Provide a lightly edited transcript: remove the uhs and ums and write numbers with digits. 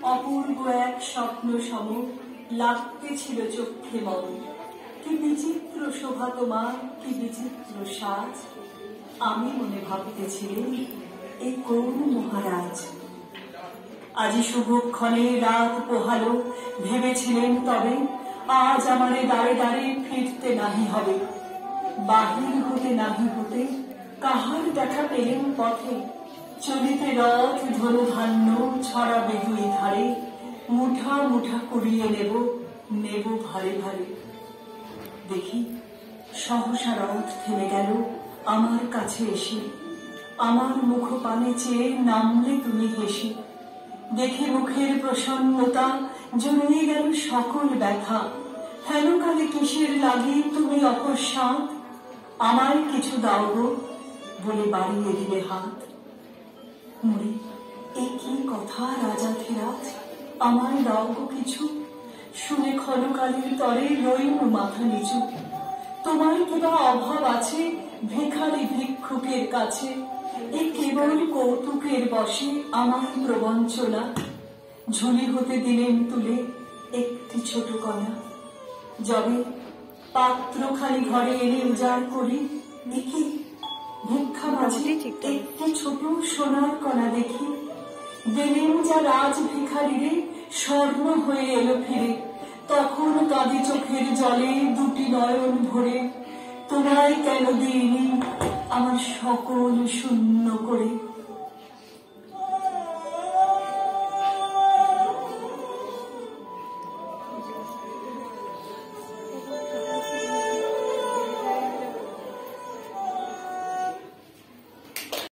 অপূর্ব এক স্বপ্ন সম লাগতেছিল চক্ষে মন। কি বিচিত্র শোভা তোমার, কি বিচিত্র সাজ। আমি মনে ভাবিতেছিলাম এই কোন মহারাজ। আজি শুভক্ষণে রাত পোহালো, ভেবেছিলেন তবে আজ আমারে দাঁড়ে দাঁড়ে ফিরতে নাহি হবে। বাহির হতে নাহি হতে কাহার দেখা পেলেন পথে। চলিতে রথ ধনু ধান্য ছড়াবে দুই ধারে, মুঠা মুঠা কুড়িয়ে নেব নেব ভারে ভারে। দেখি সহসা রথ থেমে গেল আমার কাছে এসে। আমার মুখ পানে চেয়ে নামলে তুমি হেসে। দেখি মুখের প্রসন্নতা জড়িয়ে গেল সকল ব্যথা। হেন কালে কিসের লাগি তুমি অকস্মাৎ, আমায় কিছু দাও গো বলে বাড়িয়ে দিলে হাত। মরি এ কি কথা রাজাধিরাজ, আমায় দাও গো কিছু। শুনে ক্ষণকালের তরে রইল মাথা নিচু। তোমার কিবা অভাব আছে ভিখারি ভিক্ষুকের কাছে। এ কেবল কৌতুকের বশে আমার প্রবঞ্চনা। ঝুলি হতে দিলেন তুলে একটি ছোট কণা। যবে পাত্রখানি ঘরে এনে উজাড় করি, দেখি ভিক্ষা মাঝে একটি ছোট সোনার কণা দেখি। দিলেন যা রাজ ভিখারিরে, স্বর্ণ হয়ে এলো ফিরে। তখন কাঁদি চোখের জলে দুটি নয়ন ভরে। তোমায় কেন দিইনি আমার সকল শূন্য করে।